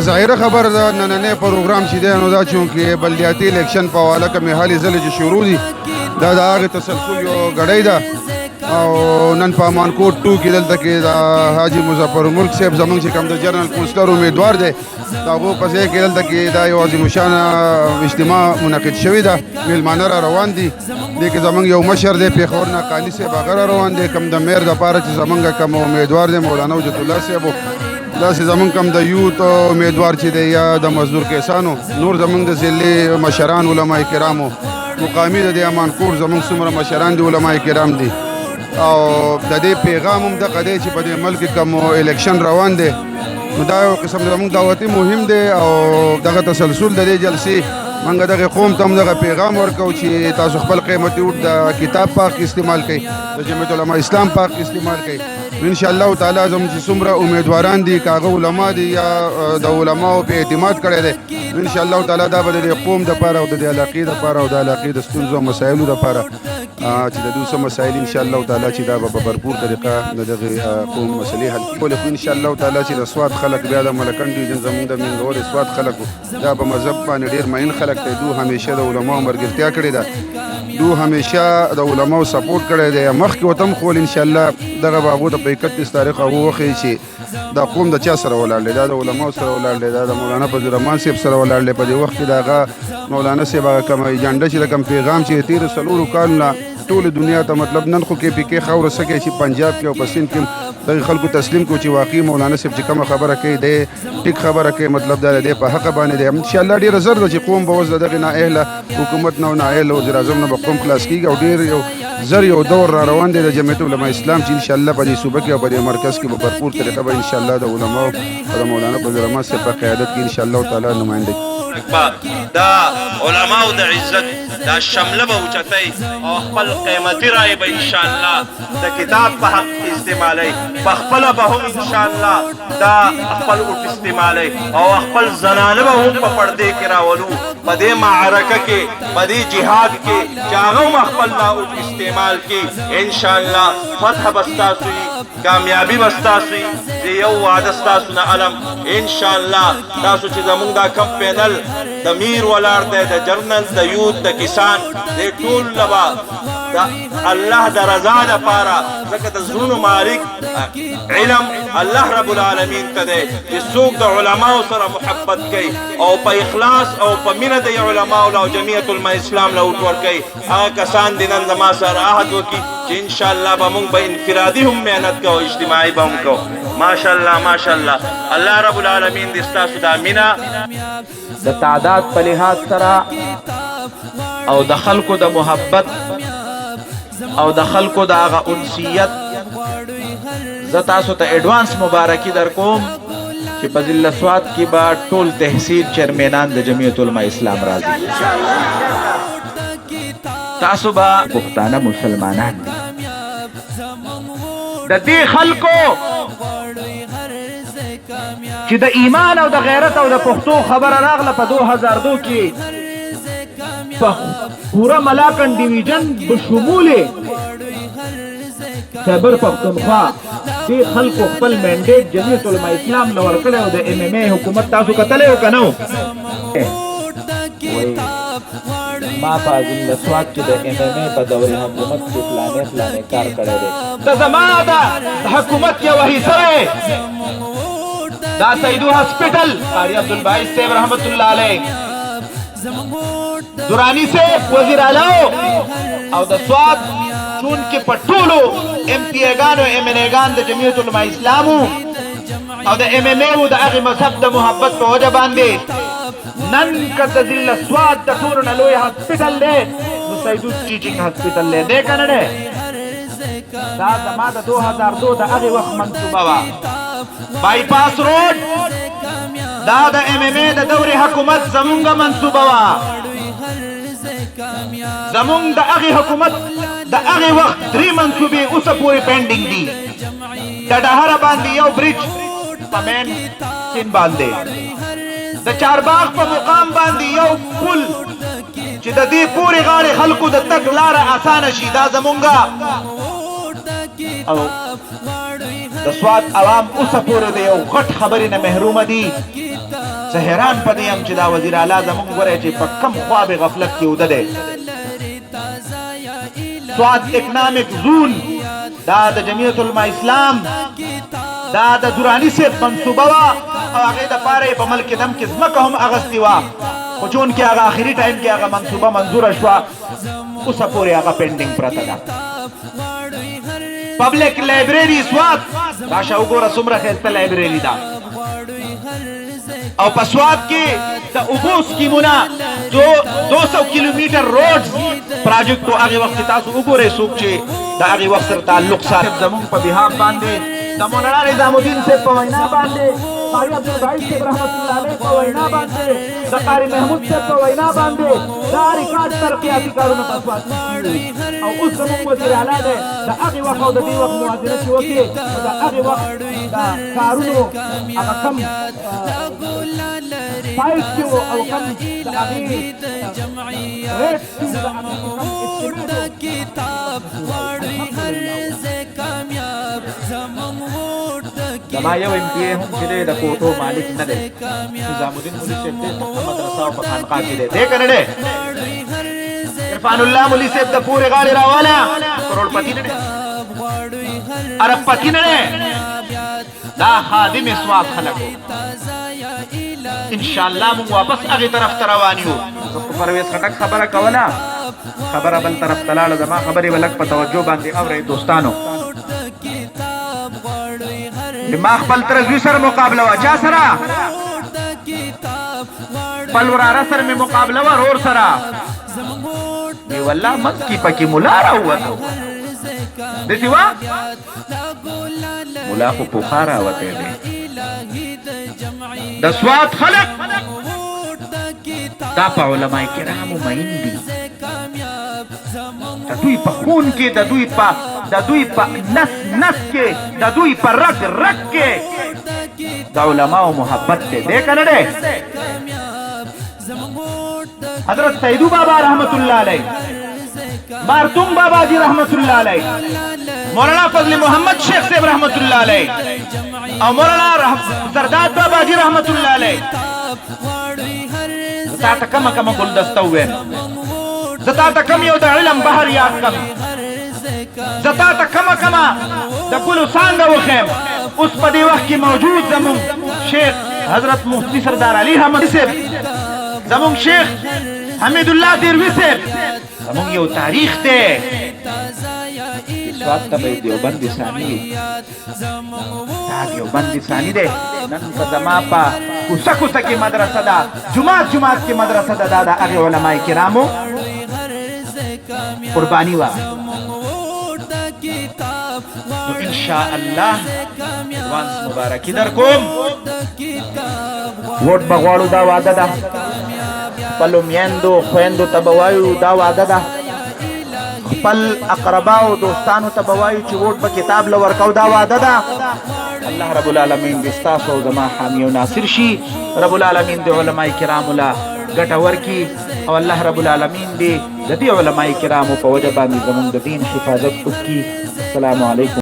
ظاهره خبر ده نننې پروګرام چې دی نو دا چونکې بلدیاتي الیکشن په حواله کومې حالې ځلې چې شروع دي دا د هغې تسلسل یو ګړۍ ده او نن په امانکوټ 2 کې دلته کې د حاجي مظفر الملک صاحب زموږ چې کوم د جنرال کونسلر امیدوار دی د هغو په ځای کې دلته کې دا یو عظیم الشانه اجتماع منعقد شوې ده میلمانه را روان دي دې کې زموږ یو مشر دی پېښور نه قاني صاحب هغه را روان دی کوم د میر دپاره چې زموږ کوم امیدوار دی مولانا وجد الله صاحب داسې زموږ کوم د یوت امیدوار چې دی یا د مزدور کیسانو نور زموږ د ضلعې مشران علما کرامو مقامي د دې امانکوټ زموږ څومره مشران دي علما کرام دي او د دې پیغام هم دغه دی چې په دې ملک کې کوم الیکشن روان دی نو دا یو قسم زموږ دعوتي مهم دی او دغه تسلسل د دې جلسې موږ دغه قوم ته هم دغه پیغام ورکوو چې تاسو خپل قیمتي ووټ د کتاب پاک استعمال کړئ د جمعیت علما اسلام پاک استعمال کړئ ان شاء الله تعالی زموږ چې څومره امیدواران دي که هغه علما دي یا د علماو په اعتماد کړی دی ان شاء الله تعالی دا به د قوم دپاره او د دې علاقې دپاره او د علاقې د ستونزو او مسایلو دپاره چې د دوی څه مسایل ان شاء الله تعالی چې دا به په بھرپور طریقه د دغه قوم مسلې حل کولی خو ان شاء الله تعالی چې د سوات خلک بیا د ملکن ډویژن زموږ د مینګورې سوات خلک دا په مذهب باندې ډېر مین خلک دی دوی همیشه د علماو ملګرتیا کړې ده دوی همیشه د علماو سپورټ کړی دی مخکې ورته هم خو ان شاء الله دغه به هغو ته په 31 تاریخ هغه وښیي چې دا قوم د چا سره ولاړ دی دا د علماو سره ولاړ دی دا د مولانا فضل الرحمن صاحب سره ولاړ دی په دې وخت کې د هغه مولانا صاحب هغه کوم ایجنډه چې د کوم پیغام چې تېرو څلورو کالو نه ټولې دنیا ته مطلب نن خو کې پی کې خاوره سکه چې پنجاب کې او په سند کې دغه خلکو تسلیم کو چې واقعي مولانا صاحب چې کومه خبره کوي دی ټیک خبره کوي مطلب دا دی په حق باندې دی ان شاء الله ډېره زر ده چې قوم به اوس دغه نااهله حکومت نه او نااهله وزیر اعظم نه به قوم خلاص کېږي او ډېر یو زر یو دور را روان دی د جمعیت علما اسلام چې ان شاء الله په دې صوبه کې او په دې مرکز کې به بھرپور طریقه به ان شاء الله د علماو او د مولانا فضل الرحمن صاحب په قیادت کې ان شاء الله تعالی نمائندګي دا علماو د عزت دا شمله به اوچتئ او خپل قیمتي رای به انشاءالله د کتاب په حق استعمالئ په خپله به هم انشاءالله دا خپل اوټ استعمالئ او خپل زنانه به هم په پردې کې راولو په دې معرکه کې په دې جهاد کې چې هغه هم خپل دا اوټ استعمال کړي انشاءالله فتح به ستاسو وي کامیابي به ستاسو وي د یو وعده ستاسو نه علم انشاءالله تاسو چې زمونږ دا کم پینل د میر ولاړ دی د جرنل د یوت د کسان د ټول لبا د الله د رضا دپاره ځکه د زړونو مالک علم الله رب العالمین ته دی چې څوک د علماو سره محبت کوي او په اخلاص او په مینه د علماو له جمعیت علما اسلام له وټ ورکوي هغه کسان دي نن زما سره عهد وکړي چې انشاءالله به موږ به انفرادي هم محنت کوو اجتماعي به هم کوو ماشاءالله ماشاءالله الله رب العالمین دې ستاسو دا مینه د تعداد په لحاظ سره او د خلکو د محبت او د خلکو د هغه انسیت زه تاسو ته ایډوانس مبارکي در کوم چې په ضلع سوات کې به ټول تحصیل چیرمنان د جمعیت علما اسلام راځي تاسو به پښتانه مسلمانان دي د دې خلکو چې د ایمان او د غیرت او د پښتو خبره راغله په 2002 کې په پورا ملاکن ډیویژن بشمول خیبر پختونخوا دې خلکو خپل منډیټ جمعیت علما اسلام له ورکړی او د ایم ایم ای حکومت تاسو کتلی او که نه ما په ضلع سوات کې د ایم ایم ای په دورې حکومت کې فلانې کار کړی دی ته زما د حکومت یوه حصه دا سیدو ہاسپٹل قاری عبدالباعث صاحب رحمت اللہ علیہ دورانی صاحب وزیر اعلی او د سوات چون کې پټولو ایم پی ایگان او ایم این ایگان د جمعیت علما اسلامو او د ایم ایم ای د هغې مذهب د محبت په وجه باندې نن که د ضلع سوات د ټولو نه لوی هاسپټل دی نو سیدو ټیچنګ هاسپټل دی که نه دی دا زما د 2002 د هغې وخت منصوبه وه بائی پاس روڈ دا د ایم ایم ای د دور حکومت زمونږ منصوبه وه زمونږ د هغې حکومت د هغې وخت 3 منصوبې اوسه پورې پینډینګ دي د ډهره باندې یو برج په مین سیند باندې د چارباغ په مقام باندې یو پل چې د دې پورې غاړې خلکو د تګ لاره اسانه شي دا زمونږ او د د سواد عوام اوسه پورې د یو غټ خبرې نه محرومه دي. زه حیران په دې یم چې دا وزیر اعلی زمونږ ګورئ چې په کم خواب غفلت کې اوده دی. سواد اکنامک زون دا د جمعیت علما اسلام دا د دراني صاحب منصوبه وه او هغې دپاره یې په ملک دم کې ځمکه هم اغستې وه، خو چون کې هغه آخري ټایم کې هغه منصوبه منظوره شوه، اوسه پورې هغه پینډینګ پرته ده. پبلک لایبرری سواد راشه وګوره څومره ښایسته لایبرري ده. او په سواد کې د اوبو سکیمونه 200 کیلومیټر روډز پراجیکټو هغې وخت کې تاسو وګورئ څوک چې د هغې وخت سره تعلق ساتي. زمونږ په بهاب باندې د مولانا نظام الدین صاحب په وینا باندې قاری عبدالباعث صاحب رحمت الله علیه په وینا باندې د قاری محمود صاحب په وینا باندې دا ریکارډ ترقیاتي کارونه په سواد کې او اوس زمونږ وزیر اعلی دی د هغې وخت او د دې وخت موازنه چې وکړي نو د هغې وخت د کارونو هغه کم فایټ چې و او کم د هغې ریټ چې د هغه زما یو امپی هم چې دی د کوټو مالک نه دی، نظام الدین مولي صاحب دی، په مدرسه او په خانقاه کې دی که نه دی؟ عرفان الله مولي صاحب د پورې غاړې راواله، کروڑپتی نه دی، اربپتی نه دی، دا خادم سواد خلک انشاءالله موږ واپس هغې طرف ته روان یو. زه په پرویز خټک خبره کوله، خبره بل طرف ته لاړه، زما خبرې به لږ په توجه باندې اورئ دوستانو. ما خپل ترزوی سره مقابله وه، چا سره؟ خپل وراره سره مې مقابله وه، رور سره. وی والله منځ کې پکې ملا راووتو، داسې وه ملا خو پوخا راوتی دی. د سواد خلک دا په علماء کرامو مین دي، د دوی په خون کې، د دوی په نس کې، د دوی په رگ کې د علماء محبت دی که نه دی؟ حضرت سیدو بابا رحمت الله علیه، مارتوم بابا جی رحمت الله علیه، مولانا فضل محمد شیخ صاحب رحمت الله علیه او مولانا زرداد بابا جی رحمت الله علیه. زتا ته کمه ګلدسته وویم، زتا ته کم یو د علم بحر یاد کم، زتا ته کمه د ګلو څانګه وښیم. اوس په دې وخت کې موجود زمونږ شیخ حضرت مفتی سردار علي احمد صاحب، زمونږ شیخ حمید الله دیروي صاحب، زمونږ یو تاریخ دی. سواد ته به دیوبند ثاني وي، دا دیوبند ثاني دی. نن په زما په کوڅه کې مدرسه ده، جومات کې مدرسه ده، دا د هغې علماء کرامو قرباني وه. نو انشاءالله وانس مبارکي در کوم، ووټ به غواړو، دا وعده ده. خپلو میندو خویندو ته به وایو دا وعده ده، خپل اقرباو دوستانو ته به وایو چې ووټ به کتاب له ورکو، دا وعده ده. الله رب العالمین دې ستاسو او زما حامی او ناصر شي. رب العالمین دې علماء کرامو له ګټه ورکړي او الله رب العالمین دې د دې علماء کرامو په وجه باندې زموږ د دین حفاظت وکړي. السلام علیکم.